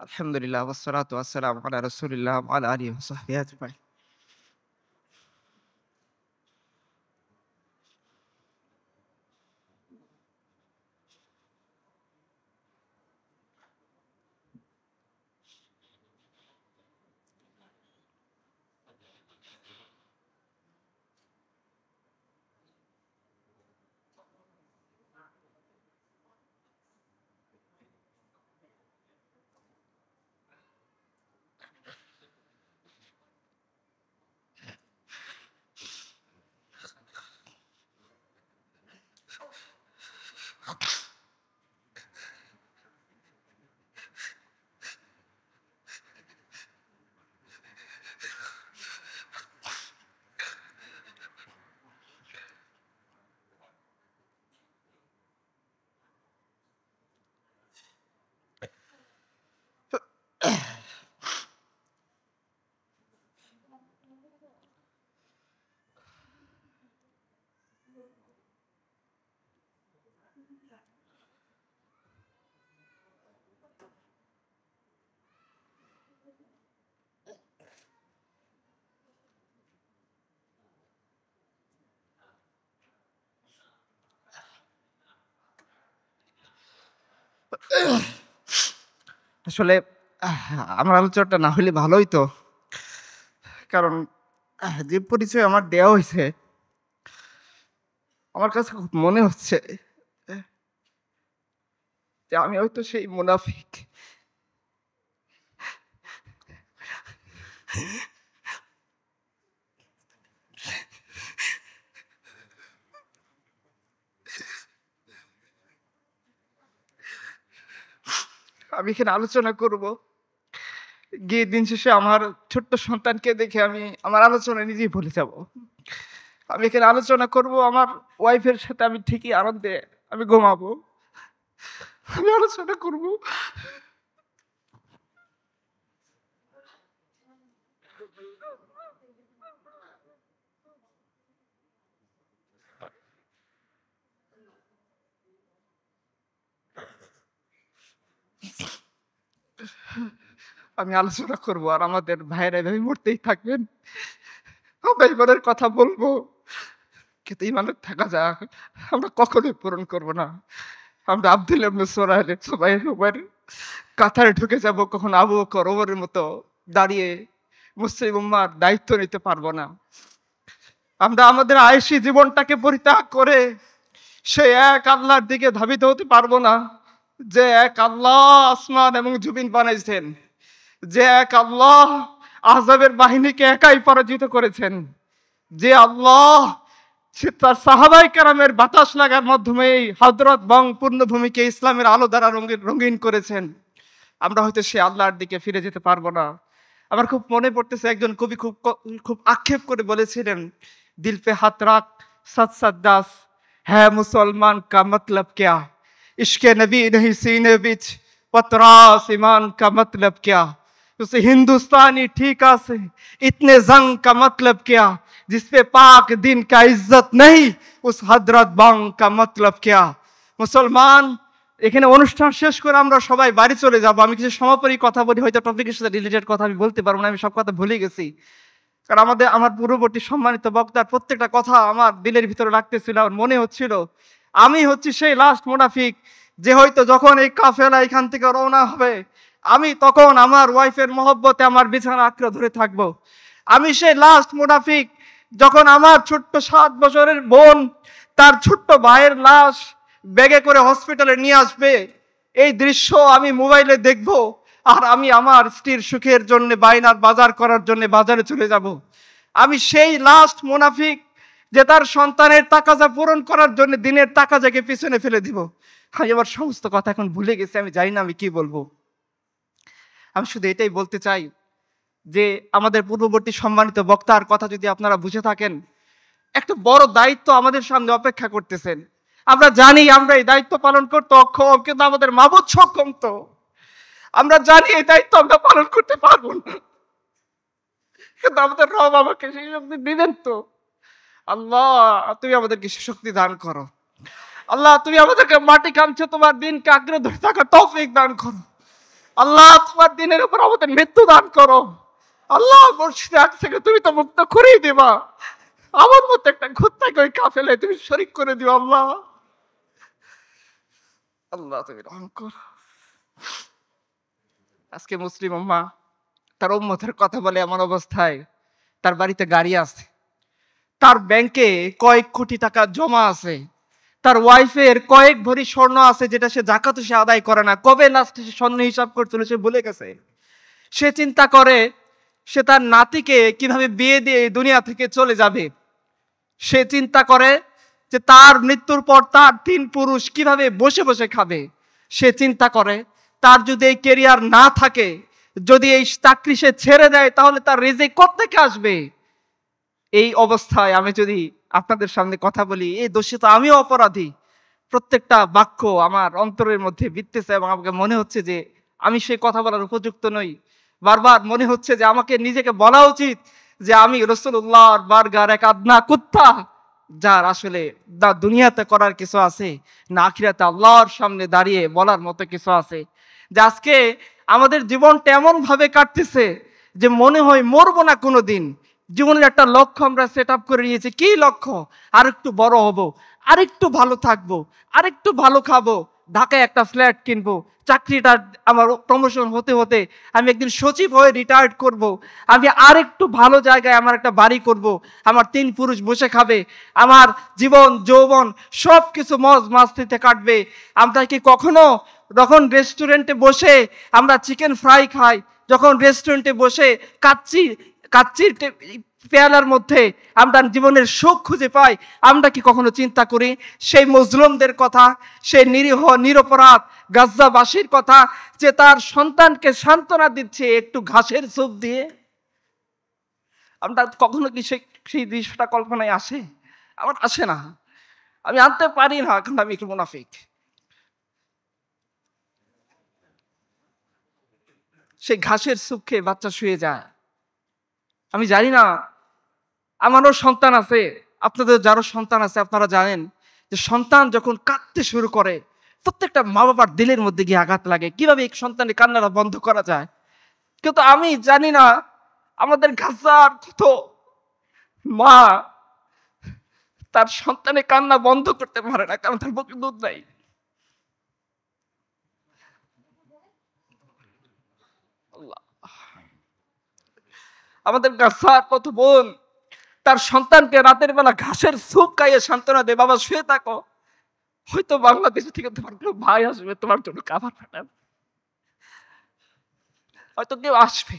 আলহামদুলিল্লাহ ওয়াসসালাতু ওয়াসসালামু আলা রাসূলিল্লাহ ওয়া আলা আলিহি ওয়া সাহবিহি আজমাইন। আসলে আমার আলোচনাটা না হইলে ভালো হইতো। কারণ যে পরিচয় আমার দেয়া হইছে, আমার কাছে খুব মনে হচ্ছে আহ যে আমি হয়তো সেই মুনাফিক। আমি এখানে আলোচনা করব। গিয়ে দিন শেষে আমার ছোট্ট সন্তানকে দেখে আমি আমার আলোচনা নিজেই ভুলে যাব। আমি এখানে আলোচনা করব আমার ওয়াইফের সাথে আমি ঠিকই আনন্দে আমি ঘুমাবো। আমি আলোচনা করব। আমি আলোচনা করব আর আমাদের ভাইয়েরা এভাবে মরতেই থাকবেন। আমরা ইমানের কথা বলবো। কিন্তু ইমানের থাকা যাক আমরা কখনোই পূরণ করব না। আমরা আব্দুল্লাহ ইবনে সুরাইল সুবাইর উমর কাতারে ঢুকে যাব, কখনো আবু বকর ওমরের মতো দাঁড়িয়ে মুসলিম উম্মার দায়িত্ব নিতে পারবো না। আমরা আমাদের আয়েশি জীবনটাকে পরিত্যাগ করে সেই এক আল্লাহর দিকে ধাবিত হতে পারবো না, যে এক আল্লাহ আসমান এবং জমিন বানাইছেন, যে এক আল্লাহ আহজাবের বাহিনীকে একাই পরাজিত করেছেন, যে আল্লাহ সে তার সাহাবায়ে কেরামের বাতাস লাগার মাধ্যমে এই হযরত বং পূর্ণভূমিকে ইসলামের আলো দ্বারা রঙিন করেছেন। আমরা হয়তো সেই আল্লাহর দিকে ফিরে যেতে পারবো না। আমার খুব মনে পড়তেছে একজন কবি খুব আক্ষেপ করে বলেছিলেন, দিল পে হাত রাখ সত সত দাস হ্যাঁ মুসলমান কা মতলব क्या इश्क़ नबी नहीं सीने बिच पतरास ईमान का मतलब क्या उसे हिंदुस्तानी ठीका से इतने जंग का मतलब क्या जिसपे पाक दिन का इज्जत नहीं उस हजरत बंग का मतलब क्या। মুসলমান, এখানে অনুষ্ঠান শেষ করে আমরা সবাই বাড়ি চলে যাব। আমি কিছু সমাপনী কথা বলি, হয়তো টপিকের সাথে রিলেটেড কথা আমি বলতে পারবো না, আমি সব কথা ভুলে গেছি। কারণ আমার পূর্ববর্তী সম্মানিত বক্তার প্রত্যেকটা কথা আমার দিলের ভিতরে লাগতেছিল। আমার মনে হচ্ছিল আমি হচ্ছি সেই লাস্ট মুনাফিক, যে হয়তো যখন এই কাফেলা এখান থেকে রওনা হবে, আমি তখন আমার ওয়াইফের মহব্বতে আমার বিছানা আঁকড়ে ধরে থাকবো। আমি সেই লাস্ট মুনাফিক, যখন আমার ছোট্ট 7 বছরের বোন তার ছোট্ট ভাইয়ের লাশ ব্যাগে করে হসপিটালে নিয়ে আসবে, এই দৃশ্য আমি মোবাইলে দেখব। আর আমি আমার স্ত্রীর সুখের জন্য বাইনার বাজার করার জন্য বাজারে চলে যাব। আমি সেই লাস্ট মুনাফিক, যে তার সন্তানের তাকাজা পূরণ করার জন্য দিনের তাকাজাকে পিছনে ফেলে দিব। আমি আমার সমস্ত কথা এখন ভুলে গেছি, আমি জানি না আমি কি বলবো। আমি শুধু এটাই বলতে চাই যে আমাদের পূর্ববর্তী সম্মানিত বক্তার কথা যদি আপনারা বুঝে থাকেন, একটা বড় দায়িত্ব আমাদের সামনে অপেক্ষা করতেছেন। আমরা জানি আমরা এই দায়িত্ব পালন করতে অক্ষম, কিন্তু আমাদের মাবুদ সক্ষম। তো আমরা জানি এই দায়িত্ব আমরা পালন করতে পারবো না, কিন্তু আমাদের রব আমাকে সেই শক্তি দিবেন। তো আল্লাহ, তুমি আমাদেরকে সে শক্তি দান করো। আল্লাহ, তুমি আমাদেরকে মাটি কামছে তোমার দিনকে আঁকড়ে ধরে থাকার তৌফিক দান করো। আল্লাহ তোমার দিনের উপর আমাদের মৃত্যু দান করো। আল্লাহ মুর্শিদে আজ থেকে তুমি তো মুক্ত করেই দিবা, আমার মতো একটা ঘুরতাকে ওই কাফেলে তুমি শরীক করে দিও। আল্লাহ আল্লাহ তুমি রহম করো। আজকে মুসলিম উম্মাহ তার উম্মতের কথা বলে এমন অবস্থায়, তার বাড়িতে গাড়ি আছে, তার ব্যাংকে কয়েক কোটি টাকা জমা আছে, তার ওয়াইফের কয়েক ভরি স্বর্ণ আছে যেটা সে জাকাত সে আদায় করে না। কবে লাস্টে সে স্বর্ণ হিসাব করছিল সে ভুলে গেছে। সে চিন্তা করে সে তার নাতিকে কিভাবে বিয়ে দিয়ে এই দুনিয়া থেকে চলে যাবে। সে চিন্তা করে যে তার মৃত্যুর পর তার 3 পুরুষ কিভাবে বসে বসে খাবে। সে চিন্তা করে তার যদি এই ক্যারিয়ার না থাকে, যদি এই চাকরি সে ছেড়ে দেয়, তাহলে তার রিজিক কোত্থেকে আসবে। এই অবস্থায় আমি যদি আপনাদের সামনে কথা বলি, এই দোষে তো আমিও অপরাধী। প্রত্যেকটা বাক্য আমার অন্তরের মধ্যে বিধতেছে এবং আমাকে মনে হচ্ছে যে আমি সেই কথা বলার উপযুক্ত নই। বারবার মনে হচ্ছে যে আমাকে নিজেকে বলা উচিত যে আমি রাসূলুল্লাহর বারগার এক আদনা কুত্তা, যার আসলে না দুনিয়াতে করার কিছু আছে, না আখিরাতে আল্লাহর সামনে দাঁড়িয়ে বলার মতো কিছু আছে। যে আজকে আমাদের জীবনটা এমন ভাবে কাটতেছে যে মনে হয় মরবো না কোনোদিন। জীবনের একটা লক্ষ্য আমরা সেট আপ করে নিয়েছি। কি লক্ষ্য? আরেকটু বড় হব, আরেকটু ভালো থাকবো, আরেকটু ভালো খাবো, ঢাকায় একটা ফ্ল্যাট কিনবো, চাকরিটা আমার প্রমোশন হতে হতে আমি একদিন সচিব হয়ে রিটায়ার্ড করব, আমি আরেকটু ভালো জায়গায় আমার একটা বাড়ি করব, আমার 3 পুরুষ বসে খাবে, আমার জীবন যৌবন সব কিছু মজ মাস্তিতে কাটবে। আমরা কি কখনো যখন রেস্টুরেন্টে বসে আমরা চিকেন ফ্রাই খাই, যখন রেস্টুরেন্টে বসে কাচ্চির পেয়ালার মধ্যে আমরা জীবনের সুখ খুঁজে পাই, আমরা কি কখনো চিন্তা করি সেই মজলুমদের কথা, সেই নিরীহ নিরপরাধ গাজ্জাবাসীর কথা, যে তার সন্তানকে সান্ত্বনা দিচ্ছে একটু ঘাসের স্যুপ দিয়ে? আমরা কখনো কি সেই দৃশ্যটা কল্পনায় আসে? আমার আসে না, আমি আনতে পারি না, কারণ আমি একটু মুনাফিক। সেই ঘাসের স্যুপ খেয়ে বাচ্চা শুয়ে যায়। আমি জানি না, আমারও সন্তান আছে, আপনাদের যারও সন্তান আছে আপনারা জানেন যে সন্তান যখন কাঁদতে শুরু করে প্রত্যেকটা মা বাবার দিলের মধ্যে গিয়ে আঘাত লাগে। কিভাবে এক সন্তানের কান্নাটা বন্ধ করা যায়? কিন্তু আমি জানি না আমাদের গাজার কত মা তার সন্তানের কান্না বন্ধ করতে পারে না, কারণ তার বুকে দুধ নাই। আমাদের গাজার কত বোন তার সন্তানকে রাতের বেলা ঘাসের স্যুপ খাইয়ে সান্ত্বনা দেয়, বাবা শুয়ে থাকো, হয়তো বাংলাদেশ থেকে তোমার কোনো ভাই আসবে তোমার জন্য খাবার পাঠাবে, হয়তো কেউ আসবে।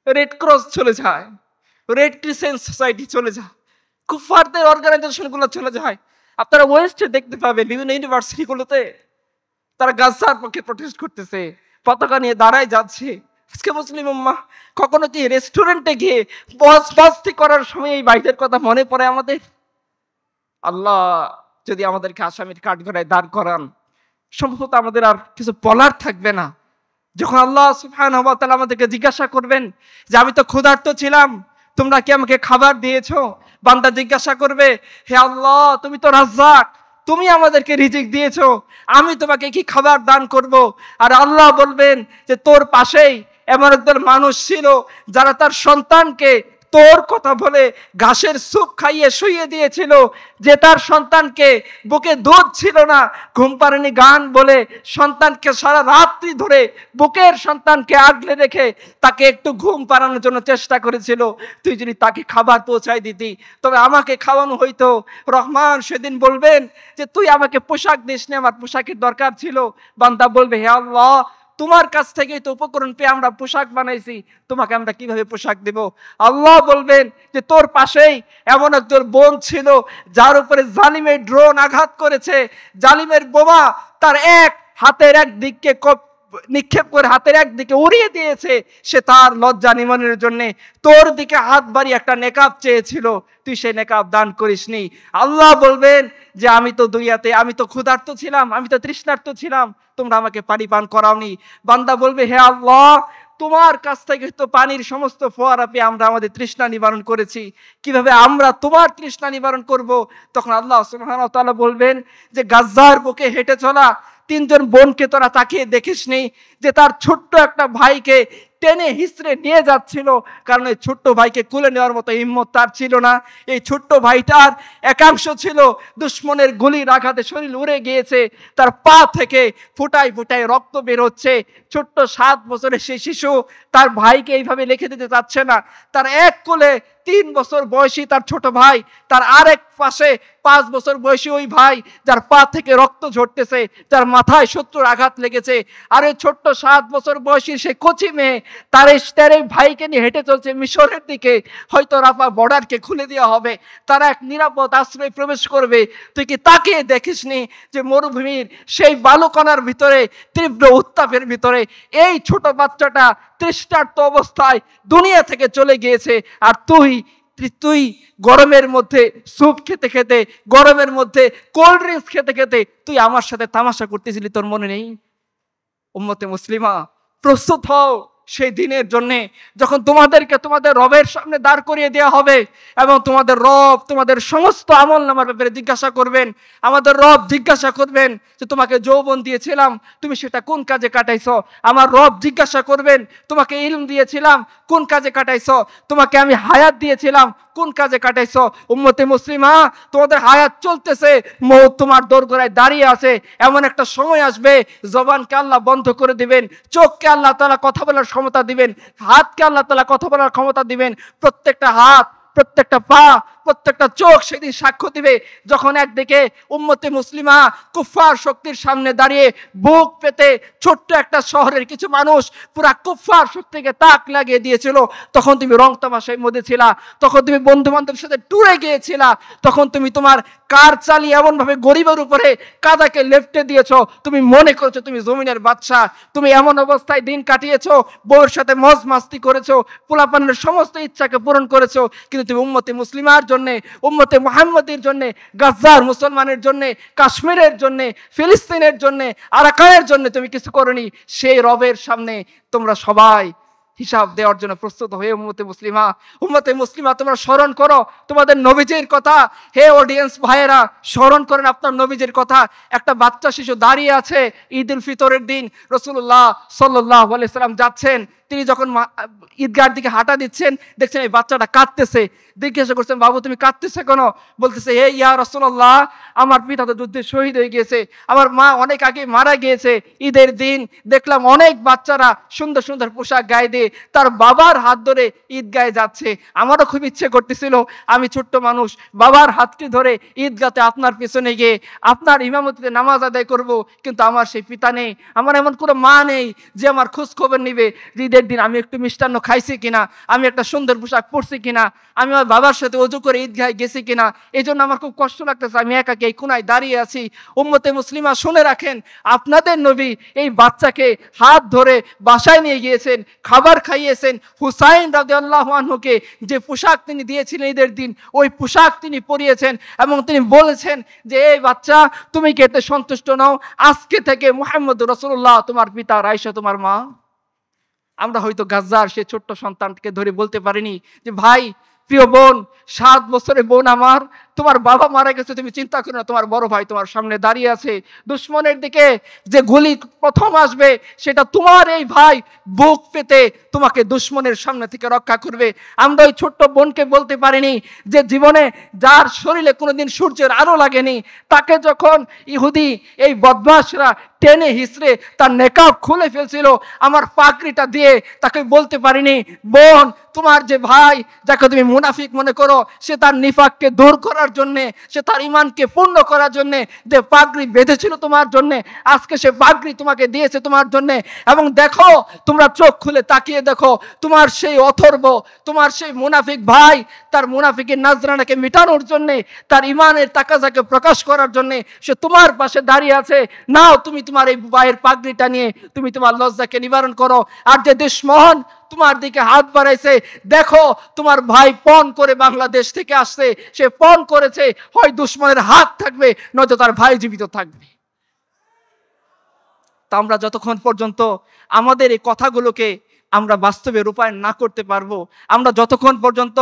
রেড ক্রস চলে যায়, রেড ক্রিসেন্ট সোসাইটি চলে যায়, কুফারদের অর্গানাইজেশনগুলো চলে যায়। আপনারা ওয়েস্টে দেখতে পাবেন বিভিন্ন ইউনিভার্সিটিগুলোতে তারা গাজার পক্ষে প্রটেস্ট করতেছে, পতাকা নিয়ে দাঁড়ায় যাচ্ছে। আজকে মুসলিম উম্মাহ কখনো কি রেস্টুরেন্টে গিয়ে বসবাস্তি করার সময় এই বাইরের কথা মনে পড়ে আমাদের? আল্লাহ যদি আমাদেরকে আসামির কাঠগড়ায় দাঁড় করান, সম্ভবত আমাদের আর কিছু বলার থাকবে না। যখন আল্লাহ সুবহানাহু ওয়া তাআলা আমাদেরকে জিজ্ঞাসা করবেন যে আমি তো ক্ষুধার্ত ছিলাম, তোমরা কি আমাকে খাবার দিয়েছো? বান্দা জিজ্ঞাসা করবে, হে আল্লাহ তুমি তো রাজ্জাক, তুমি আমাদেরকে রিজিক দিয়েছো, আমি তোমাকে কি খাবার দান করব? আর আল্লাহ বলবেন যে তোর পাশেই এমন একদল মানুষ ছিল যারা তার সন্তানকে তোর কথা বলে ঘাসের স্যুপ খাইয়ে শুইয়ে দিয়েছিল, যে তার সন্তানকে বুকে দুধ ছিল না, ঘুম পাড়ানি গান বলে সন্তানকে সারা রাত্রি ধরে বুকের সন্তানকে আগলে রেখে তাকে একটু ঘুম পাড়ানোর জন্য চেষ্টা করেছিল। তুই যদি তাকে খাবার পৌঁছায় দিতি তবে আমাকে খাওয়ানো হইতো। রহমান সেদিন বলবেন যে তুই আমাকে পোশাক দিসনি, আমার পোশাকের দরকার ছিল। বান্দা বলবে, হে আল্লাহ তোমার কাছ থেকেই তো উপকরণ পেয়ে আমরা পোশাক বানাইছি, তোমাকে আমরা কিভাবে পোশাক দেব? আল্লাহ বলবেন যে তোর পাশেই এমন একজন বোন ছিল যার উপরে জালিমের ড্রোন আঘাত করেছে, জালিমের বোমা তার এক হাতের এক দিককে নিক্ষেপ করে হাতের একদিকে উড়িয়ে দিয়েছে। সে তার লজ্জা নিবারণের জন্য তোর দিকে হাত বাড়িয়ে একটা নেকাব চেয়েছিল, তুই সেই নেকাব দান করিসনি। আল্লাহ বলবেন যে আমি তো দুনিয়াতে আমি তো ক্ষুধার্ত ছিলাম, আমি তো তৃষ্ণার্ত ছিলাম, তোমরা আমাকে পানি পান করাওনি। বান্দা বলবে, হে আল্লাহ তোমার কাছ থেকে তো পানির সমস্ত ফোয়ারা পেয়ে আমরা আমাদের তৃষ্ণা নিবারণ করেছি, কিভাবে আমরা তোমার তৃষ্ণা নিবারণ করব? তখন আল্লাহ সুবহানাহু ওয়া তাআলা বলবেন যে গাজ্জার বুকে হেঁটে চলা তিনজন বোনকে তোরা তাকিয়ে দেখিসনি যে তার ছোট্ট একটা ভাইকে টেনে হিসড়ে নিয়ে যাচ্ছিল, কারণ এই ছোট্ট ভাইকে কুলে নেওয়ার মতো হিম্মত তার ছিল না। এই ছোট্ট ভাইটার একাংশ ছিল দুশ্মনের গুলির আঘাতে শরীর উড়ে গিয়েছে, তার পা থেকে ফুটায় ফুটায় রক্ত বের হচ্ছে। ছোট্ট 7 বছরের সেই শিশু তার ভাইকে এইভাবে লিখে দিতে চাচ্ছে না। তার এক কোলে 3 বছর বয়সী তার ছোট ভাই, তার আরেক পাশে 5 বছর বয়সী ওই ভাই যার পা থেকে রক্ত ঝরতেছে, যার মাথায় শত্রুর আঘাত লেগেছে। আর এই ছোট্ট 7 বছর বয়সী সে কচি মেয়ে তার এই ভাইকে নিয়ে হেঁটে চলছে মিশরের দিকে। হয়তো রাফা বর্ডারকে খুলে দেওয়া হবে, তারা এক নিরাপদ আশ্রয়ে প্রবেশ করবে। তুই কি তাকিয়ে দেখিসনি যে মরুভূমির সেই বালুকণার ভিতরে, তীব্র উত্তাপের ভিতরে এই ছোট বাচ্চাটা তৃষ্ণার্ত অবস্থায় দুনিয়া থেকে চলে গিয়েছে, আর তুই গরমের মধ্যে স্যুপ খেতে খেতে, গরমের মধ্যে কোল্ড ড্রিঙ্কস খেতে খেতে তুই আমার সাথে তামাশা করতেছিলি, তোর মনে নেই? উম্মতে মুসলিমা, প্রস্তুত হও সেই দিনের জন্যে যখন তোমাদেরকে তোমাদের রবের সামনে দাঁড় করিয়ে দেওয়া হবে এবং তোমাদের রব তোমাদের সমস্ত আমল নামার ব্যাপারে জিজ্ঞাসা করবেন। আমাদের রব জিজ্ঞাসা করবেন যে তোমাকে যৌবন দিয়েছিলাম, তুমি সেটা কোন কাজে কাটাইছো? আমার রব জিজ্ঞাসা করবেন তোমাকে ইলম দিয়েছিলাম, কোন কাজে কাটাইছো? তোমাকে আমি হায়াত দিয়েছিলাম, কোন কাজে কাটাইছো? উম্মতে মুসলিমা, তোমাদের হায়াত চলতেছে, মওত তোমার দোরগোড়ায় দাঁড়িয়ে আছে। এমন একটা সময় আসবে জবানকে আল্লাহ বন্ধ করে দিবেন, চোখকে আল্লাহ তাআলা কথা বলার ক্ষমতা দিবেন, হাতকে আল্লাহ তাআলা কথা বলার ক্ষমতা দিবেন। প্রত্যেকটা হাত, প্রত্যেকটা পা, প্রত্যেকটা চোখ সেদিন সাক্ষ্য দিবে যখন একদিকে উম্মতে মুসলিমা কুফফার শক্তির সামনে দাঁড়িয়ে বুক পেতে ছোট্ট একটা শহরের কিছু মানুষ পুরা কুফফার শক্তিকে তাক লাগিয়ে দিয়েছিল। তখন তুমি রং তামাশায় মধ্যে ছিলা, তখন তুমি বন্ধু বান্ধবের সাথে ট্যুরে গিয়েছিলা, তখন তুমি তোমার কার চালিয়ে এমন ভাবে গরিবের উপরে কাদাকে লেফটে দিয়েছো, তুমি মনে করেছো তুমি জমিনের বাদশা। তুমি এমন অবস্থায় দিন কাটিয়েছো, বউয়ের সাথে মজ মাস্তি করেছো, পোলাপানের সমস্ত ইচ্ছাকে পূরণ করেছো, কিন্তু তুমি উম্মতে মুসলিমার জন্যে, উম্মতে মুহাম্মদের জন্যে, গাজ্জার মুসলমানের জন্যে, কাশ্মীরের জন্যে, ফিলিস্তিনের জন্যে, আরাকানের জন্যে তুমি কিছু করনি। সেই রবের সামনে তোমরা সবাই হিসাব দেওয়ার জন্য প্রস্তুত হয়ে উম্মতে মুসলিমা তোমরা স্মরণ করো তোমাদের নবীজির কথা। হে অডিয়েন্স ভাইয়েরা, স্মরণ করেন আপনার নবীজির কথা। একটা বাচ্চা শিশু দাঁড়িয়ে আছে ঈদ উল ফিতরের দিন, রাসূলুল্লাহ সাল্লাল্লাহু আলাইহি সাল্লাম যাচ্ছেন, তিনি যখন ঈদগাহর দিকে হাঁটা দিচ্ছেন, দেখছেন এই বাচ্চাটা কাঁদতেছে। জিজ্ঞাসা করছেন, বাবু তুমি কাঁদতেছে কেন? বলতেছে, হে ইয়া রাসূলুল্লাহ, আমার পিতা তো যুদ্ধে শহীদ হয়ে গিয়েছে, আমার মা অনেক আগে মারা গিয়েছে। ঈদের দিন দেখলাম অনেক বাচ্চারা সুন্দর সুন্দর পোশাক গায়ে দিয়ে তার বাবার হাত ধরে ঈদগাহে যাচ্ছে। আমারও খুব ইচ্ছে করতেছিল আমি ছোট্ট মানুষ বাবার হাতটি ধরে ঈদগাতে আপনার পেছনে গিয়ে আপনার ইমামতিতে নামাজ আদায় করব, কিন্তু আমার সেই পিতা নেই, আমার এমন কোনো মা নেই যে আমার খোঁজ খবর নিবে ঈদের দিন আমি একটু মিষ্টান্ন খাইছি কিনা, আমি একটা সুন্দর পোশাক পরছি কিনা, আমি আমার বাবার সাথে ওযু করে ঈদগাহে গেছি কিনা। এই জন্য আমার খুব কষ্ট লাগতেছে, আমি একাকে এই কোনায় দাঁড়িয়ে আছি। উম্মতে মুসলিমা শুনে রাখেন, আপনাদের নবী এই বাচ্চাকে হাত ধরে বাসায় নিয়ে গিয়েছেন, খাবার খাইয়েছেন। হুসাইন রাদিয়াল্লাহু আনহুকে যে পোশাক তিনি দিয়েছিলেন ঈদের দিন, ওই পোশাক তিনি পরিয়েছেন এবং তিনি বলেছেন যে এই বাচ্চা তুমি কি এতে সন্তুষ্ট নও? আজকে থেকে মুহাম্মদ রাসূলুল্লাহ তোমার পিতা, আয়েশা তোমার মা। আমরা হয়তো গাজ্জার সে ছোট্ট সন্তানকে ধরে বলতে পারিনি যে ভাই, প্রিয় বোন, 7 বছরের বোন আমার, তোমার বাবা মারা গেছে, তুমি চিন্তা করো না, তোমার বড় ভাই তোমার সামনে দাঁড়িয়ে আছে। দুশ্মনের দিকে যে গুলি প্রথম আসবে সেটা তোমার এই ভাই বুক পেতে তোমাকে দুশ্মনের সামনে থেকে রক্ষা করবে। আমরা ওই ছোট্ট বোনকে বলতে পারিনি যে জীবনে যার শরীরে কোনোদিন সূর্যের আলো লাগেনি, তাকে যখন ইহুদি এই বদমাশরা টেনে হিসড়ে তার নেকাব খুলে ফেলছিল, আমার পাগড়িটা দিয়ে তাকে বলতে পারিনি, বোন তোমার যে ভাই যাকে তুমি মুনাফিক মনে করো, সে তার নিফাককে দূর করার জন্যে, সে তার ইমানকে পূর্ণ করার জন্যে যে পাগড়ি বেঁধেছিল তোমার জন্যে, আজকে সে পাগড়ি তোমাকে দিয়েছে তোমার জন্যে। এবং দেখো, তোমরা চোখ খুলে তাকিয়ে দেখো, তোমার সেই অথর্ব, তোমার সেই মুনাফিক ভাই তার মুনাফিকের নাজরানাকে মিটানোর জন্যে, তার ইমানের তাকাজাকে প্রকাশ করার জন্যে সে তোমার পাশে দাঁড়িয়ে আছে। নাও তুমি তোমার এই ভাইয়ের পাগড়িটা নিয়ে তুমি তোমার লজ্জাকে নিবারণ করো। আর যে দুশমন তোমার দিকে হাত বাড়াইছে, দেখো তোমার ভাই পণ করে বাংলাদেশ থেকে আসছে, সে পণ করেছে, হয় দুশমনের হাত থাকবে নয়তো তার ভাই জীবিত থাকবে। তা আমরা যতক্ষণ পর্যন্ত আমাদের এই কথাগুলোকে আমরা বাস্তবে রূপায়ণ না করতে পারবো, আমরা যতক্ষণ পর্যন্ত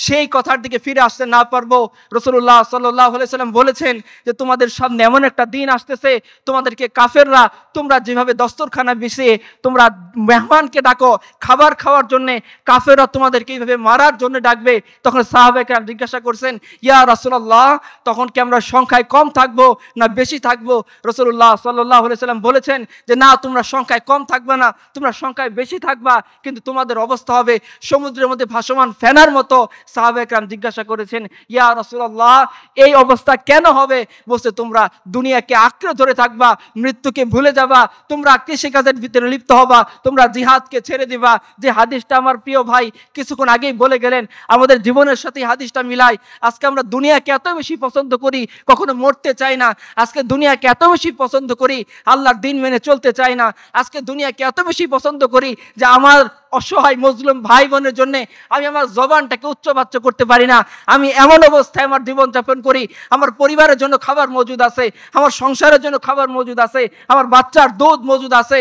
সেই কথার দিকে ফিরে আসতে না পারবো। রাসূলুল্লাহ সাল্লাল্লাহু আলাইহি সাল্লাম বলেছেন যে তোমাদের সামনে এমন একটা দিন আসতেছে, তোমাদেরকে কাফেররা তোমরা যেভাবে দস্তরখানা বিছিয়ে তোমরা মেহমানকে ডাকো খাবার খাওয়ার জন্যে, কাফেররা তোমাদেরকে এইভাবে মারার জন্য ডাকবে। তখন সাহাবায়ে কেরাম জিজ্ঞাসা করছেন, ইয়া রাসূলুল্লাহ, তখন কি আমরা সংখ্যায় কম থাকবো না বেশি থাকবো? রাসূলুল্লাহ সাল্লাল্লাহু আলাইহি সাল্লাম বলেছেন যে না, তোমরা সংখ্যায় কম থাকবে না, তোমরা সংখ্যায় বেশি থাকবা, কিন্তু তোমাদের অবস্থা হবে সমুদ্রের মধ্যে ভাসমান ফেনার মতো। সাহাবায়ে কেরাম জিজ্ঞাসা করেছেন, ইয়া রাসূলুল্লাহ, এই অবস্থা কেন হবে? বলছে তোমরা দুনিয়াকে আঁকড়ে ধরে থাকবা, মৃত্যুকে ভুলে যাবা, তোমরা কৃষিকাজের ভিতরে লিপ্ত হবা, তোমরা জিহাদকে ছেড়ে দিবা। যে হাদিসটা আমার প্রিয় ভাই কিছুক্ষণ আগেই বলে গেলেন, আমাদের জীবনের সাথে হাদিসটা মিলাই। আজকে আমরা দুনিয়াকে এত বেশি পছন্দ করি, কখনো মরতে চাই না। আজকে দুনিয়াকে এত বেশি পছন্দ করি, আল্লাহর দিন মেনে চলতে চাই না। আজকে দুনিয়াকে এত বেশি পছন্দ করি যে আমার অসহায় মজলুম ভাই বোনের জন্য আমি আমার জবানটাকে উচ্চবাচ্য করতে পারি না। আমি এমন অবস্থায় আমার জীবনযাপন করি, আমার পরিবারের জন্য খাবার মজুদ আছে, আমার সংসারের জন্য খাবার মজুদ আছে, আমার বাচ্চার দুধ মজুদ আছে,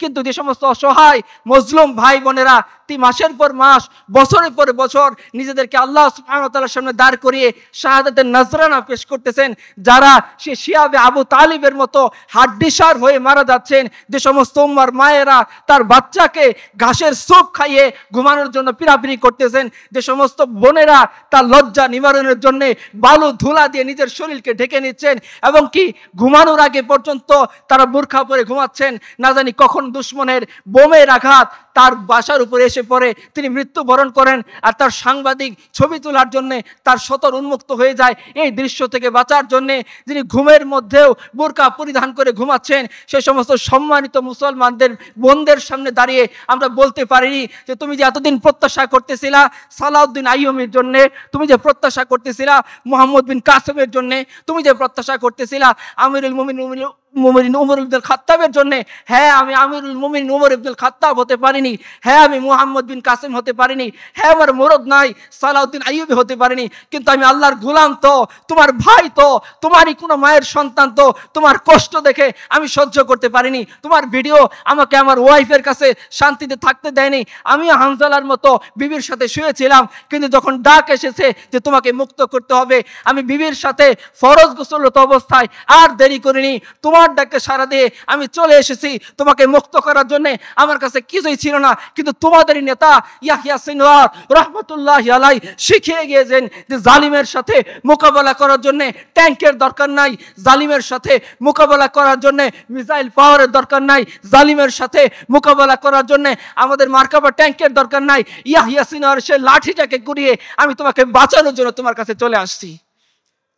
কিন্তু যে সমস্ত অসহায় মজলুম ভাই বোনেরা মাসের পর মাস, বছরের পর বছর নিজেদেরকে আল্লাহ সুবহানাহু ওয়া তাআলার সামনে দাঁড় করিয়ে শাহাদাতের নজরানা পেশ করতেছেন, যারা সে শিয়াবে আবু তালিবের মতো হাড্ডিসার হয়ে মারা যাচ্ছেন, যে সমস্ত উম্মার মায়েরা তার বাচ্চাকে ঘাসের স্যুপ খাইয়ে ঘুমানোর জন্য পিরাপিরি করতেছেন, যে সমস্ত বোনেরা তার লজ্জা নিবারণের জন্য বালু ধুলা দিয়ে নিজের শরীরকে ঢেকে নিচ্ছেন, এবং কি ঘুমানোর আগে পর্যন্ত তারা বোরখা পরে ঘুমাচ্ছেন, না জানি কখন দুশ্মনের বোমের আঘাত তার বাসার উপরে এসে পড়ে, তিনি মৃত্যুবরণ করেন, আর তার সাংবাদিক ছবি তোলার জন্যে তার সতর উন্মুক্ত হয়ে যায়। এই দৃশ্য থেকে বাঁচার জন্যে যিনি ঘুমের মধ্যেও বোরকা পরিধান করে ঘুমাচ্ছেন, সে সমস্ত সম্মানিত মুসলমানদের বোনদের সামনে দাঁড়িয়ে আমরা বলতে পারিনি যে তুমি যে এতদিন প্রত্যাশা করতেছিলা সালাউদ্দিন আইয়ুবীর জন্যে, তুমি যে প্রত্যাশা করতেছিলা মুহাম্মদ বিন কাসেমের জন্যে, তুমি যে প্রত্যাশা করতেছিলা আমিরুল মুমিনিন উমর ইবনুল খাত্তাবের জন্য, হ্যাঁ আমি আমিরুল মুমিনিন উমর ইবনুল খাত্তাব হতে পারিনি, হ্যাঁ আমি মুহাম্মদ বিন কাসেম হতে পারিনি, হ্যাঁ আমার মুরদ নাই সালাউদ্দিন আইয়ুবী হতে পারিনি, কিন্তু আমি আল্লাহর গোলাম তো, তোমার ভাই তো, তোমারই কোনো মায়ের সন্তান তো, তোমার কষ্ট দেখে আমি সহ্য করতে পারিনি, তোমার ভিডিও আমাকে আমার ওয়াইফের কাছে শান্তিতে থাকতে দেয়নি, আমি হানজালার মতো বিবির সাথে শুয়েছিলাম, কিন্তু যখন ডাক এসেছে যে তোমাকে মুক্ত করতে হবে, আমি বিবির সাথে ফরজ গোসলরত অবস্থায় আর দেরি করিনি, তোমার ডাকে সাড়া দিয়ে আমি চলে এসেছি তোমাকে মুক্ত করার জন্য। আমার কাছে কিছুই ছিল না, কিন্তু তোমাদেরই নেতা ইয়াহইয়া সিনওয়ার রাহমাতুল্লাহি আলাইহি শিখিয়ে গিয়েছেন যে জালিমের সাথে মোকাবেলা করার জন্য ট্যাঙ্কের দরকার নাই, জালিমের সাথে মোকাবেলা করার জন্য মিসাইল পাওয়ারের দরকার নাই, জালিমের সাথে মোকাবেলা করার জন্য আমাদের মার্কাবা ট্যাঙ্কের দরকার নাই। ইয়াহইয়া সিনওয়ার সে লাঠিটাকে কুড়িয়ে আমি তোমাকে বাঁচানোর জন্য তোমার কাছে চলে আসছি।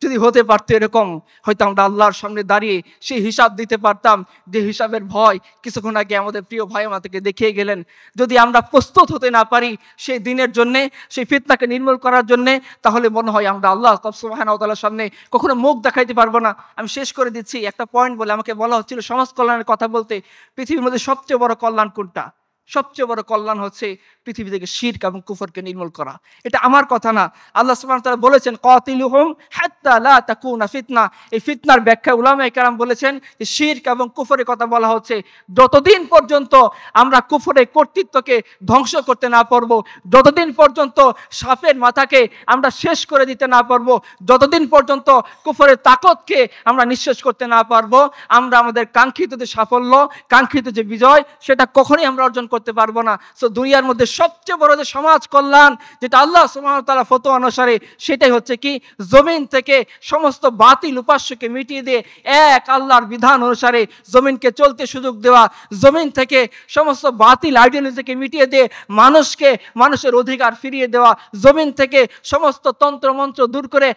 যদি হতে পারতো এরকম, হয়তো আমরা আল্লাহর সামনে দাঁড়িয়ে সেই হিসাব দিতে পারতাম, যে হিসাবের ভয় কিছুক্ষণ আগে আমাদের প্রিয় ভাই আমাদেরকে দেখিয়ে গেলেন। যদি আমরা প্রস্তুত হতে না পারি সেই দিনের জন্যে, সেই ফিতনাকে নির্মূল করার জন্যে, তাহলে মনে হয় আমরা আল্লাহ সুবহানাহু ওয়া তাআলার সামনে কখনো মুখ দেখাইতে পারবো না। আমি শেষ করে দিচ্ছি একটা পয়েন্ট বলে। আমাকে বলা হচ্ছিল সমাজ কল্যাণের কথা বলতে, পৃথিবীর মধ্যে সবচেয়ে বড় কল্যাণ কোনটা? সবচেয়ে বড় কল্যাণ হচ্ছে পৃথিবী থেকে শিরক এবং কুফরকে নির্মূল করা। এটা আমার কথা না, আল্লাহ সুবহানাহু ওয়া তাআলা বলেছেন কাতিলুহুম হাত্তা লা তাকুনা ফিতনা। এই ফিতনার ব্যাখ্যা উলামায়ে কেরাম বলেছেন যে শিরক এবং কুফরের কথা বলা হচ্ছে যতদিন পর্যন্ত আমরা কুফরের কর্তৃত্বকে ধ্বংস করতে না পারবো, যতদিন পর্যন্ত সাপের মাথাকে আমরা শেষ করে দিতে না পারবো, যতদিন পর্যন্ত কুফরের তাকতকে আমরা নিঃশেষ করতে না পারবো, আমরা আমাদের কাঙ্ক্ষিত যে সাফল্য, কাঙ্ক্ষিত যে বিজয়, সেটা কখনোই আমরা অর্জন করতে পারবো না। সো দুনিয়ার মধ্যে সবচেয়ে বড় যে সমাজ কল্যাণ, যেটা আল্লাহ সুবহানাহু ওয়া তাআলা ফতোয়া অনুসারে, সেটাই হচ্ছে কি জমিন থেকে সমস্ত বাতিল উপাস্যকে মিটিয়ে দিয়ে এক আল্লাহর বিধান অনুসারে জমিনকে চলতে সুযোগ দেওয়া, জমিন থেকে সমস্ত বাতিল আইডিওলজিকে মিটিয়ে দিয়ে মানুষকে মানুষের অধিকার ফিরিয়ে দেওয়া, জমিন থেকে সমস্ত তন্ত্র মন্ত্র দূর করে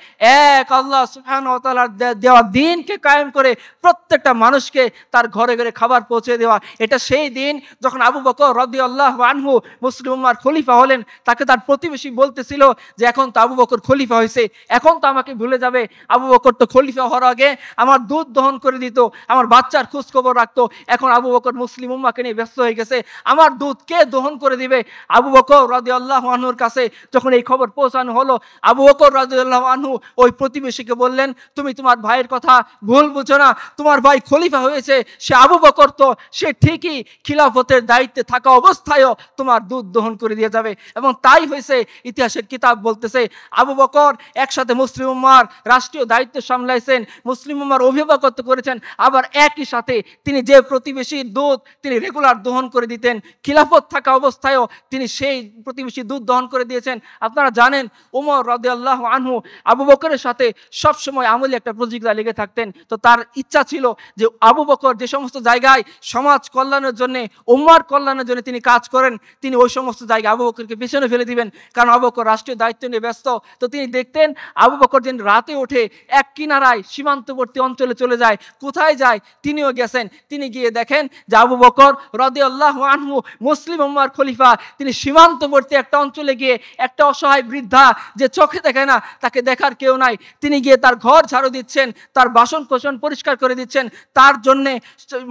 এক আল্লাহ সুবহানাহু ওয়া তাআলার দেওয়া দ্বীনকে কায়েম করে প্রত্যেকটা মানুষকে তার ঘরে ঘরে খাবার পৌঁছে দেওয়া। এটা সেই দিন যখন আবু বকর রাদিয়াল্লাহু আনহু মুসলিম উম্মাহর খলিফা হলেন, তাকে তার প্রতিবেশী বলতেছিল যে এখন তো আবু বকর খলিফা হয়েছে, এখন তো আমাকে ভুলে যাবে। আবু বকর তো খলিফা হওয়ার আগে আমার দুধ দহন করে দিত, আমার বাচ্চার খোঁজ খবর রাখতো, এখন আবু বকর মুসলিম উম্মাহকে নিয়ে ব্যস্ত হয়ে গেছে, আমার দুধ কে দহন করে দিবে? আবু বকর রাদিয়াল্লাহু আনহুর কাছে যখন এই খবর পৌঁছানো হলো, আবু বকর রাদিয়াল্লাহু আনহু ওই প্রতিবেশীকে বললেন, তুমি তোমার ভাইয়ের কথা ভুল বুঝো না, তোমার ভাই খলিফা হয়েছে, সে আবু বকর তো সে ঠিকই খিলাফতের দায়িত্বে থাকে থাকা অবস্থায়ও তোমার দুধ দহন করে দিয়ে যাবে। এবং তাই হয়েছে, ইতিহাসের কিতাব বলতেছে আবু বকর একসাথে মুসলিম উম্মাহর রাষ্ট্রীয় দায়িত্ব সামলাইছেন, মুসলিম উম্মাহর অভিভাবকত্ব করেছেন, আবার একই সাথে তিনি যে প্রতিবেশীর দুধ তিনি রেগুলার দহন করে দিতেন, খিলাফত থাকা অবস্থায়ও তিনি সেই প্রতিবেশী দুধ দহন করে দিয়েছেন। আপনারা জানেন ওমর রাদিয়াল্লাহু আনহু আবু বকরের সাথে সবসময় আমলি একটা প্রতিযোগিতা লেগে থাকতেন। তো তার ইচ্ছা ছিল যে আবু বকর যে সমস্ত জায়গায় সমাজ কল্যাণের জন্য, উম্মার কল্যাণের জন্য তিনি কাজ করেন, তিনি ওই সমস্ত জায়গায় আবু বকরকে পেছনে ফেলে দিবেন, কারণ আবু বকর রাষ্ট্রীয় দায়িত্ব নিয়ে ব্যস্ত। তো তিনি দেখতেন আবু বকর যেন রাতে ওঠে এক কিনারায় সীমান্তবর্তী অঞ্চলে চলে যায়। কোথায় যায়? তিনিও গেছেন। তিনি গিয়ে দেখেন যে আবু বকর রাদিয়াল্লাহু আনহু মুসলিম উম্মার খলিফা, তিনি সীমান্তবর্তী একটা অঞ্চলে গিয়ে একটা অসহায় বৃদ্ধা যে চোখে দেখে না, তাকে দেখার কেউ নাই, তিনি গিয়ে তার ঘর ঝাড়ু দিচ্ছেন, তার বাসন কোসন পরিষ্কার করে দিচ্ছেন, তার জন্যে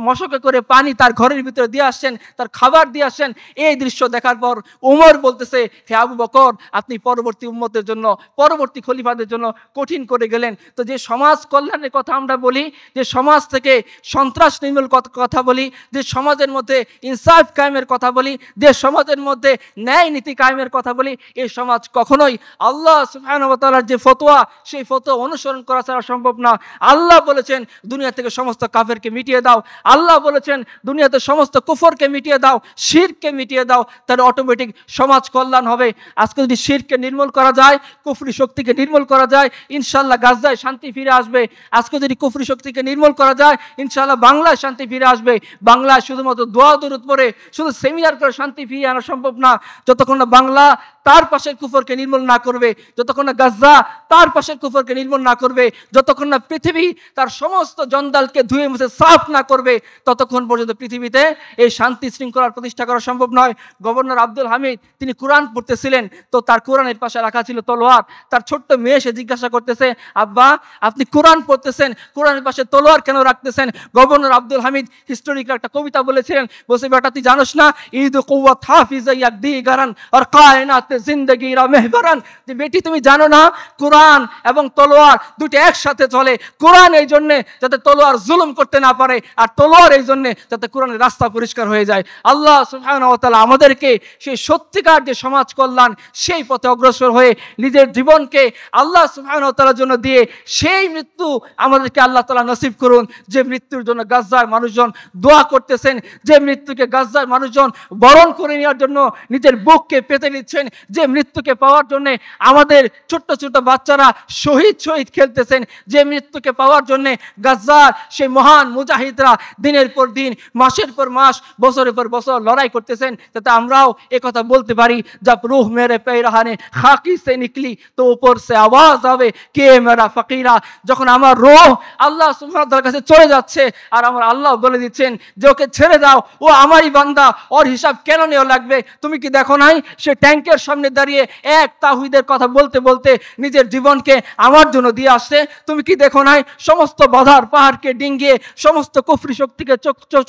মশকে করে পানি তার ঘরের ভিতরে দিয়ে আসছেন, তার খাবার দিয়ে আসছেন। এই দৃশ্য দেখার পর ওমর বলতেছে, হে আবু বকর, আপনি পরবর্তী উম্মতের জন্য, পরবর্তী খলিফাদের জন্য কঠিন করে গেলেন। তো যে সমাজ কল্যাণের কথা আমরা বলি, যে সমাজ থেকে সন্ত্রাস নির্মূল কথা বলি, যে সমাজের মধ্যে ইনসাফ কায়েমের কথা বলি, যে সমাজের মধ্যে ন্যায় নীতি কায়েমের কথা বলি, এই সমাজ কখনোই আল্লাহ সুবহানাহু ওয়া তাআলার যে ফতোয়া, সেই ফতোয়া অনুসরণ করা ছাড়া সম্ভব না। আল্লাহ বলেছেন দুনিয়া থেকে সমস্ত কাফেরকে মিটিয়ে দাও, আল্লাহ বলেছেন দুনিয়াতে সমস্ত কুফরকে মিটিয়ে দাও, শিরককে মিটিয়ে দাও, তাহলে অটোমেটিক সমাজ কল্যাণ হবে। আজকে যদি শিরককে নির্মূল করা যায়, কুফরি শক্তিকে নির্মূল করা যায়, ইনশাআল্লাহ গাজায় শান্তি ফিরে আসবে। আজকে যদি কুফরি শক্তিকে নির্মূল করা যায়, ইনশাআল্লাহ বাংলায় শান্তি ফিরে আসবে। বাংলায় শুধুমাত্র দোয়া দরুদ পড়ে, শুধু সেমিনার করে শান্তি ফিরিয়ে আনা সম্ভব না, যতক্ষণ না বাংলা তার পাশের কুফরকে নির্মূল না করবে, যতক্ষণ না গাজা তার পাশের কুফরকে নির্মূল না করবে, যতক্ষণ না পৃথিবী তার সমস্ত জঞ্জালকে ধুয়ে মুছে সাফ না করবে, ততক্ষণ পর্যন্ত পৃথিবীতে এই শান্তি শৃঙ্খলার প্রতিষ্ঠা করা সম্ভব নয়। গভর্নর আব্দুল হামিদ তিনি কোরআন পড়তেছিলেন, তো তার কোরআনের পাশে রাখা ছিল তলোয়ার। তার ছোট্ট মেয়ে এসে জিজ্ঞাসা করতেছে, আব্বা আপনি কোরআন পড়তেছেন, কোরআনের পাশে তলোয়ার কেন রাখতেছেন? গভর্নর আব্দুল হামিদ হিস্টোরিক্যাল একটা কবিতা বলেছিলেন, বলছে বেটা তুই জানোস না, ঈদ কুওয়াত হাফিজ ইয়াকদি গারান আর কায়নাত জিন্দেগি রা মেহবরান, যে বেটি তুমি জানো না কোরআন এবং তলোয়ার দুটো একসাথে চলে। কোরআন এই জন্য যাতে তলোয়ার জুলুম করতে না পারে, আর তলোয়ার এই জন্য যাতে কোরআনের রাস্তা পরিষ্কার হয়ে যায়। আল্লাহ সুবহানাহু ওয়া তাআলা আমাদেরকে সেই সত্যিকার যে সমাজ কল্যাণ, সেই পথে অগ্রসর হয়ে নিজের জীবনকে আল্লাহ সুবহানাহু ওয়া তাআলার জন্য দিয়ে সেই মৃত্যু আমাদেরকে আল্লাহ তাআলা নসিব করুন, যে মৃত্যুর জন্য গাজার মানুষজন দোয়া করতেছেন, যে মৃত্যুকে গাজার মানুষজন বরণ করে নেওয়ার জন্য নিজের বুককে পেতে নিচ্ছেন, যে মৃত্যুকে পাওয়ার জন্য আমাদের ছোট্ট ছোট্ট বাচ্চারা শহীদ খেলতেছেন, যে মৃত্যুকে পাওয়ার জন্য গাজার সেই মহান মুজাহিদরা দিনের পর দিন, মাসের পর মাস, বছরের পর বছর লড়াই করতেছেন, যাতে আমরাও একথা বলতে পারি, জব রূহ মেরে পেরাহানে খাকি সে নিকলি তো উপর সে আওয়াজ আবে কে মেরা ফকিরা। যখন আমার রূহ আল্লাহ সুবহানাহু ওয়া তাআলার কাছে চলে যাচ্ছে, আর আমার আল্লাহ বলে দিচ্ছেন যে ওকে ছেড়ে দাও, ও আমারই বান্দা, ওর হিসাব কেন নেওয়া লাগবে? তুমি কি দেখো নাই সে ট্যাঙ্কের সামনে দাঁড়িয়ে এক তাওহীদের কথা বলতে বলতে নিজের জীবনকে আমার জন্য দিয়ে আসছে? তুমি কি দেখো নাই সমস্ত বাধার পাহাড়কে ডিঙ্গিয়ে, সমস্ত কুফরি শক্তিকে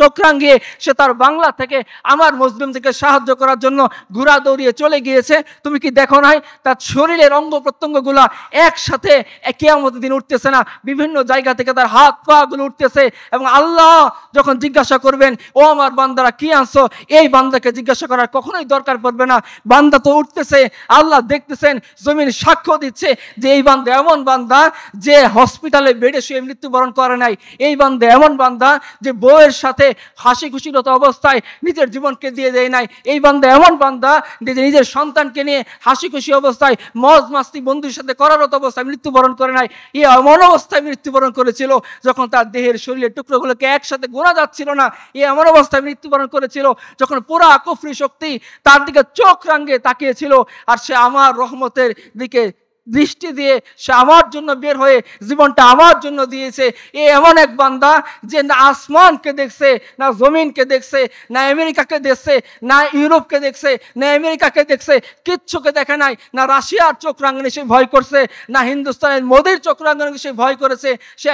চক্রাঙ্গিয়ে সে তার বাংলা থেকে আমার মুসলিমদেরকে সাহায্য করার জন্য ঘোড়া দৌড়িয়ে চলে গিয়েছে? তুমি কি দেখো নাই তার শরীরের অঙ্গ প্রত্যঙ্গগুলা একসাথে কিয়ামতের দিন উঠতেছে না, বিভিন্ন জায়গা থেকে তার হাত পা গুলো উঠতেছে, এবং আল্লাহ যখন জিজ্ঞাসা করবেন ও আমার বান্দারা কি আনছো, এই বান্দাকে জিজ্ঞাসা করার কখনোই দরকার পড়বে না। বান্দা তো উঠতেছে, আল্লাহ দেখতেছেন, জমিন সাক্ষ্য দিচ্ছে যে এই বান্দা এমন বান্দা যে হসপিটালে বেডে শুয়ে মৃত্যুবরণ করে নাই, এই বান্দা এমন বান্দা যে বউয়ের সাথে হাসি খুশিরত অবস্থায় নিজের জীবনকে দিয়ে দেয় নাই, এই বান্দা এমন বান্দা যে নিজের সন্তানকে নিয়ে হাসি খুশি অবস্থায় মজ মাস্তি বন্ধুর সাথে করারত অবস্থায় মৃত্যুবরণ করে নাই, এই এমন অবস্থায় মৃত্যুবরণ করেছিল যখন তার দেহের শরীরের টুকরোগুলোকে একসাথে গোনা যাচ্ছিল না, এই এমন অবস্থায় মৃত্যুবরণ করেছিল যখন পুরা কুফরি শক্তি তার দিকে চোখ রাঙিয়ে তাকিয়েছিল, আর সে আমার রহমতের দিকে দৃষ্টি দিয়ে সে আমার জন্য বের হয়ে জীবনটা আমার জন্য দিয়েছে। এ এমন এক বান্দা যে না আসমানকে দেখছে, না জমিনকে দেখছে, না আমেরিকাকে দেখছে, না ইউরোপকে দেখছে, না আমেরিকাকে দেখছে, কিচ্ছুকে দেখে নাই, না রাশিয়ার চোখ রাঙানি সে ভয় করছে, না হিন্দুস্তানের মোদির চোখ রাঙানি সে ভয় করেছে। সে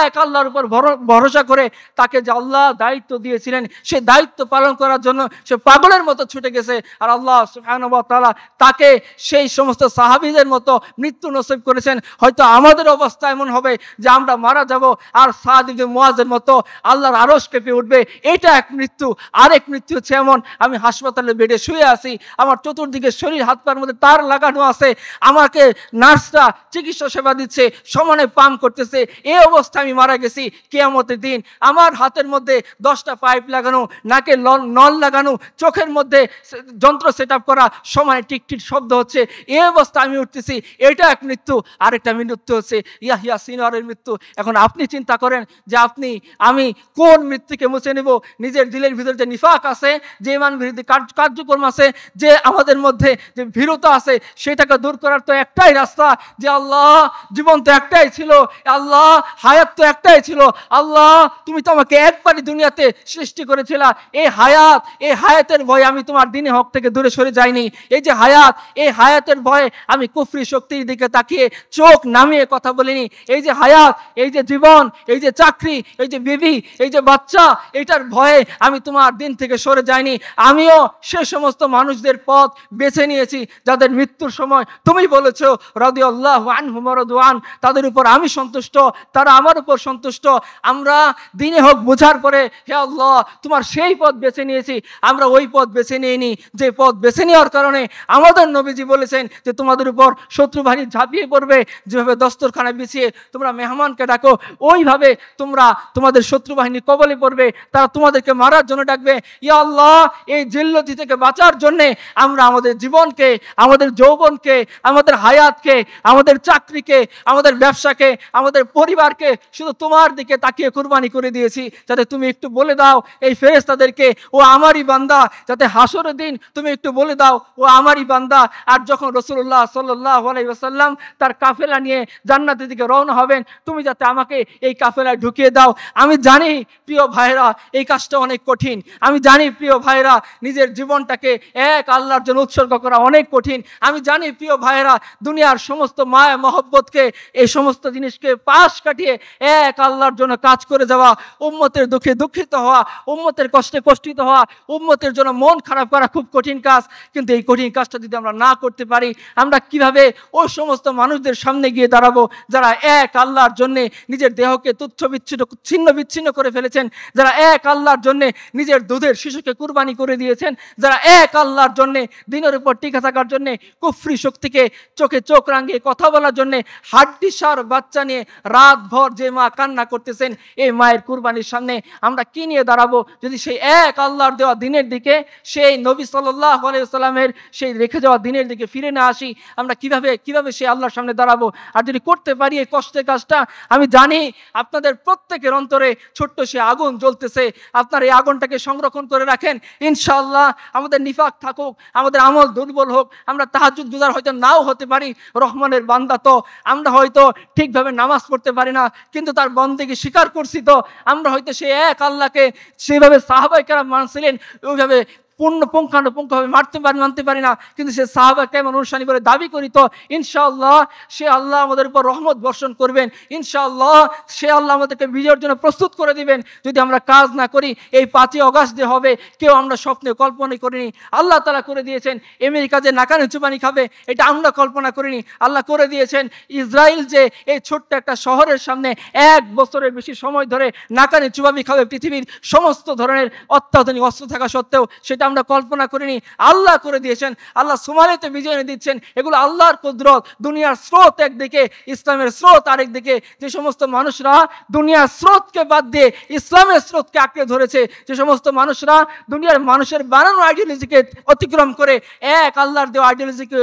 এক আল্লাহর উপর ভরসা করে তাকে যে আল্লাহ দায়িত্ব দিয়েছিলেন সে দায়িত্ব পালন করার জন্য সে পাগলের মতো ছুটে গেছে। আর আল্লাহ সুবহানাহু ওয়া তাআলা তাকে সেই সমস্ত সাহাবীদের মতো মৃত্যু নসিব করেছেন, হয়তো আমাদের অবস্থা এমন হবে যে আমরা মারা যাব আর সাদ ইবনে মুআযের মতো আল্লাহর আরশ কেঁপে উঠবে। এটা এক মৃত্যু। আরেক মৃত্যু হচ্ছে এমন, আমি হাসপাতালে বেডে শুয়ে আছি, আমার চতুর্দিকে শরীর হাত পায়ের মধ্যে তার লাগানো আছে, আমাকে নার্সরা চিকিৎসা সেবা দিচ্ছে, সমানে পাম করতেছে, এই অবস্থায় আমি মারা গেছি। কিয়ামতের দিন আমার হাতের মধ্যে 10টা পাইপ লাগানো, নাকে নল লাগানো, চোখের মধ্যে যন্ত্র সেট আপ করা, সমানে টিকটিক শব্দ হচ্ছে, এই অবস্থা আমি উঠতেছি। এটা এক মৃত্যু। আরেকটা মৃত্যু হচ্ছে ইয়াহিয়া সিনওয়ারের মৃত্যু। এখন আপনি চিন্তা করেন যে আমি কোন মৃত্যুকে মুছে নেব? নিজের দিলের ভিতরে যে নিফাক আছে, যে ইমান বিরোধী কার্যক্রম আছে, যে আমাদের মধ্যে যে ভীরুতা আছে, সেটাকে দূর করার তো একটাই রাস্তা, যে আল্লাহ জীবন তো একটাই ছিল, আল্লাহ হায়াত তো একটাই ছিল, আল্লাহ তুমি তো আমাকে একবারই দুনিয়াতে সৃষ্টি করেছিলা। এই হায়াতের ভয়ে আমি তোমার দ্বীনে হক থেকে দূরে সরে যাইনি। এই যে হায়াত, এই হায়াতের ভয়ে আমি কুফরি শক্তির দিকে তাকিয়ে চোখ নামিয়ে কথা বলিনি। এই যে হায়াত, এই যে জীবন, এই যে চাকরি, এই যে বিবি, এই যে বাচ্চা, এটার ভয়ে আমি তোমার দিন থেকে সরে যাইনি। আমিও সে সমস্ত মানুষদের পথ বেছে নিয়েছি যাদের মৃত্যুর সময় তুমি বলেছো রাদিয়াল্লাহু আনহুম ওয়া রাদু আন, তাদের উপর আমি সন্তুষ্ট, তারা আমার উপর সন্তুষ্ট। আমরা দিনে হোক বোঝার পরে হে আল্লাহ তোমার সেই পথ বেছে নিয়েছি, আমরা ওই পথ বেছে নিইনি যে পথ বেছে নেওয়ার কারণে আমাদের নবীজি বলেছেন যে তোমাদের উপর শত্রু বাহিনী ঝাঁপিয়ে পড়বে। যেভাবে দস্তরখানা বিছিয়ে তোমরা মেহমানকে ডাকো, ওইভাবে তোমরা তোমাদের শত্রু বাহিনী কবলে পড়বে, তারা তোমাদেরকে মারার জন্য ডাকবে। ইয়া আল্লাহ এই জিল্লতি থেকে বাঁচার জন্যে আমরা আমাদের জীবনকে, আমাদের যৌবনকে, আমাদের হায়াতকে, আমাদের চাকরিকে, আমাদের ব্যবসাকে, আমাদের পরিবারকে শুধু তোমার দিকে তাকিয়ে কুরবানি করে দিয়েছি। যাতে তুমি একটু বলে দাও এই ফেরেশতাদেরকে ও আমারই বান্দা, যাতে হাসরের দিন তুমি একটু বলে দাও ও আমারই বান্দা। আর যখন রাসূলুল্লাহ সাল্লাল্লাহু আলাইহি ওয়াসাল্লাম তার কাফেলা নিয়ে জান্নাতের দিকে রওনা হবেন, তুমি যাতে আমাকে এই কাফেলায় ঢুকিয়ে দাও। আমি জানি প্রিয় ভাইরা এই কাজটা অনেক কঠিন, আমি জানি প্রিয় ভাইরা নিজের জীবনটাকে এক আল্লাহর জন্য উৎসর্গ করা অনেক কঠিন। আমি জানি প্রিয় ভাইরা দুনিয়ার সমস্ত মায়া মহব্বতকে, এই সমস্ত জিনিসকে পাশ কাটিয়ে এক আল্লাহর জন্য কাজ করে যাওয়া, উম্মতের দুঃখে দুঃখিত হওয়া, উম্মতের কষ্টে কষ্টিত হওয়া, উম্মতের জন্য মন খারাপ করা খুব কঠিন কাজ। কিন্তু এই কঠিন কাজটা যদি আমরা না করতে পারি, আমরা কিভাবে ওই সমস্ত মানুষদের সামনে গিয়ে দাঁড়াবো যারা এক আল্লাহর জন্য নিজের দেহকে তুচ্ছ ছিন্ন বিচ্ছিন্ন করে ফেলেছেন, যারা এক আল্লাহর জন্য নিজের দুধের শিশুকে কুরবানি করে দিয়েছেন, যারা এক আল্লাহর জন্য দিনের উপর টিকে থাকার জন্য কুফরি শক্তিকে চোখে চোখ রাঙিয়ে কথা বলার জন্য হাড্ডিসার বাচ্চা নিয়ে রাত ভর যে মা কান্না করতেছেন, এই মায়ের কুরবানির সামনে আমরা কি নিয়ে দাঁড়াবো? যদি সেই এক আল্লাহর দেওয়া দিনের দিকে, সেই নবী সাল্লাল্লাহু আলাইহি ওয়াসাল্লামের সেই রেখে যাওয়া দিনের দিকে ফিরে না আসি, আমরা কিভাবে সেই আল্লাহর সামনে দাঁড়াবো? আর যদি করতে পারি এই কষ্টের কাজটা, আমি জানি আপনাদের প্রত্যেকের অন্তরে ছোট্ট সে আগুন জ্বলতেছে। আপনার এই আগুনটাকে সংরক্ষণ করে রাখেন। ইনশাআল্লাহ আমাদের নিফাক থাকুক, আমাদের আমল দুর্বল হোক, আমরা তাহাজ্জুদ গুজার হয়তো নাও হতে পারি, রহমানের বান্দা তো, আমরা হয়তো ঠিকভাবে নামাজ পড়তে পারি না, কিন্তু তার বন্দেগী স্বীকার করছি তো, আমরা হয়তো সেই এক আল্লাহকে সেভাবে সাহাবায়ে কেরাম মানছিলেন ওইভাবে পুঙ্খানুপুঙ্খভাবে মানতে পারি না, কিন্তু সে সাহাবা কেমন অনুসারী বলে দাবি করি তো। ইনশাআল্লাহ সে আল্লাহ আমাদের উপর রহমত বর্ষণ করবেন, ইনশাআল্লাহ সে আল্লাহ আমাদেরকে বিজয়ের জন্য প্রস্তুত করে দিবেন। যদি আমরা কাজ না করি, এই 5ই আগস্ট যে হবে কেউ আমরা স্বপ্নে কল্পনা করিনি, আল্লাহ তাআলা করে দিয়েছেন। আমেরিকা যে নাকানি চুবানি খাবে এটা আমরা কল্পনা করিনি, আল্লাহ করে দিয়েছেন। ইসরায়েল যে এই ছোট্ট একটা শহরের সামনে 1 বছরের বেশি সময় ধরে নাকানি চুবানি খাবে, পৃথিবীর সমস্ত ধরনের অত্যাধুনিক অস্ত্র থাকা সত্ত্বেও, সেটা আমরা কল্পনা করিনি, আল্লাহ করে দিয়েছেন। আল্লাহ সোমালিতে বিজয় এনে দিচ্ছেন। এগুলো আল্লাহর কুদরত। দুনিয়ার স্রোত একদিকে, ইসলামের স্রোত আরেকদিকে। যে সমস্ত মানুষরা দুনিয়ার স্রোতকে বাদ দিয়ে ইসলামের স্রোতকে আঁকড়ে ধরেছে, যে সমস্ত মানুষরা দুনিয়ার মানুষের বানানো আইডিওলজিকে অতিক্রম করে এক আল্লাহর দেওয়া আইডিওলজিকে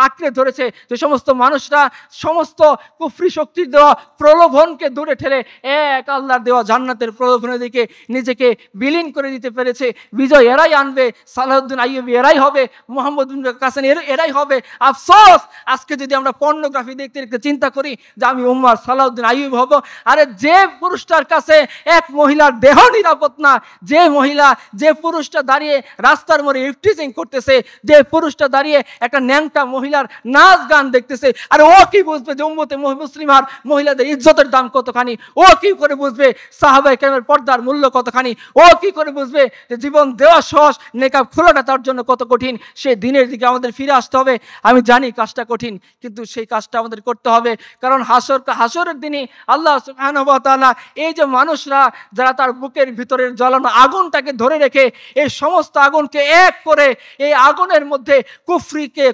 আঁকড়ে ধরেছে, যে সমস্ত মানুষরা সমস্ত কুফরি শক্তির দেওয়া প্রলোভনকে দূরে ঠেলে এক আল্লাহর দেওয়া জান্নাতের প্রলোভনের দিকে নিজেকে বিলীন করে দিতে পেরেছে, বিজয় এরাই আনবে। সালাউদ্দিন আইয়ুবী এরাই হবে, মোহাম্মদ বিন কাসেম এরাই হবে। আফসোস আজকে যদি আমরা পর্নোগ্রাফি দেখতে দেখতে চিন্তা করি যে আমি উম্মার সালাউদ্দিন আইয়ুবী হব। আরে যে পুরুষটার কাছে এক মহিলার দেহ নিরাপদ না, যে মহিলা, যে পুরুষটা দাঁড়িয়ে রাস্তার মোড়ে ইফটিজিং করতেছে, যে পুরুষটা দাঁড়িয়ে একটা ন্যাংটা মহিলার নাচ গান দেখতেছে, আরে ও কি বুঝবে যে উম্মতে মুসলিমার মহিলাদের ইজ্জতের দাম কতখানি? ও কি করে বুঝবে সাহাবায়ে কেরামের পর্দার মূল্য কতখানি? ও কি করে বুঝবে যে জীবন দেওয়া সহজ, নেকাব খোলাটা তার জন্য কত কঠিন, সেই দিনের দিকে আমাদের ফিরে আসতে হবে। আমি জানি কাজটা কঠিন, কিন্তু সেই কাজটা আমাদের করতে হবে, কারণ হাসরের দিনে আল্লাহ সুবহানাহু ওয়া তাআলা এই যে মানুষরা যারা তার বুকের ভিতরের জ্বলানো আগুনটাকে ধরে রেখে এই সমস্ত আগুনকে এক করে এই আগুনের মধ্যে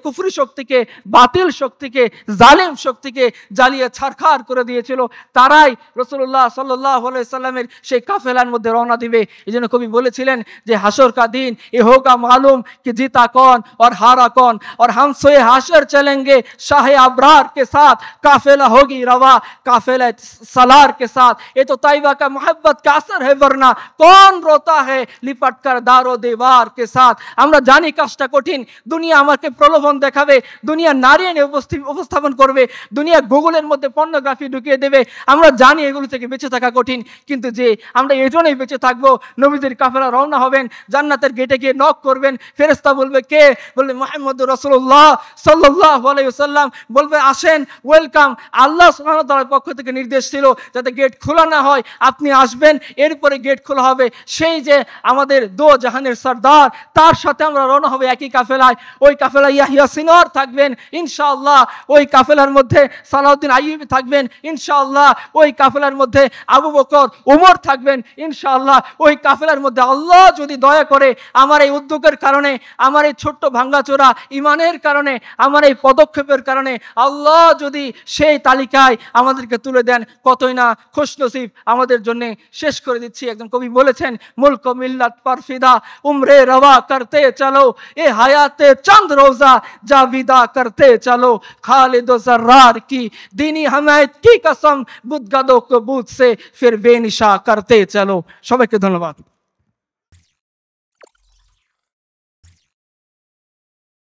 কুফরি শক্তিকে, বাতিল শক্তিকে, জালিম শক্তিকে জ্বালিয়ে ছারখার করে দিয়েছিল, তারাই রাসূলুল্লাহ সাল্লাল্লাহু আলাইহি সাল্লামের সেই কাফেলার মধ্যে রওনা দিবে। এই জন্য কবি বলেছিলেন যে হাসর কা দিন এ হোগা মালুম कि जीता कौन और हारा कौन, और हम सोए हाशर चलेंगे शाह अबरार के साथ, काफिला होगी रवा काफिला सलार के साथ, ये तो तैयबा का मोहब्बत का असर है, वरना कौन रोता है लिपट कर दारो दीवार के साथ। আমরা জানি কাজটা কঠিন, দুনিয়া আমাকে প্রলোভন দেখাবে, দুনিয়া নারী এনে উপস্থাপন করবে, দুনিয়া গুগলের মধ্যে পর্নোগ্রাফি ঢুকিয়ে দেবে, আমরা জানি এগুলো থেকে বেঁচে থাকা কঠিন, কিন্তু যে আমরা এজন্যই বেঁচে থাকবো, নবীদের কাফেলা রওনা হবেন, জান্নাতের গেটে গিয়ে নক করবেন, ফেরেশতা বলবে কে, বলবে মুহাম্মদুর রাসূলুল্লাহ সাল্লাল্লাহু আলাইহি ওয়াসাল্লাম, বলবে আসেন, ওয়েলকাম। আল্লাহ সুবহানাহু ওয়া তাআলার পক্ষ থেকে নির্দেশ ছিল যাতে গেট খোলা না হয়, আপনি আসবেন, এরপরে গেট খোলা হবে। সেই যে আমাদের দো জাহানের সরদার, তার সাথে আমরা রওনা হবে একই কাফেলায়। ওই কাফেলায় ইয়াহিয়া সিনওয়ার থাকবেন ইনশাআল্লাহ, ওই কাফেলার মধ্যে সালাউদ্দিন আইয়ুবী থাকবেন ইনশাআল্লাহ, ওই কাফেলার মধ্যে আবু বকর ওমর থাকবেন ইনশাআল্লাহ, ওই কাফেলার মধ্যে আল্লাহ যদি দয়া করে আমার এই উদ্যোগের কারণে, আমার এই ছোট্ট ভাঙ্গাচোরা ইমানের কারণে, আমার এই পদক্ষেপের কারণে আল্লাহ যদি সেই তালিকায় আমাদেরকে তুলে দেন, কতই না খুশনসিব আমাদের জন্য। শেষ করে দিচ্ছি, একজন কবি বলেছেন মুলক মিল্লাত पर फिदा उम्रे रवा करते चलो, ये हयाते चंद रोजा जाविदा करते चलो, खालिद जर्रार की दीनी हमायत की कसम बुदगदों को बुद से फिर बेनिशा करते चलो। সবাইকে ধন্যবাদ।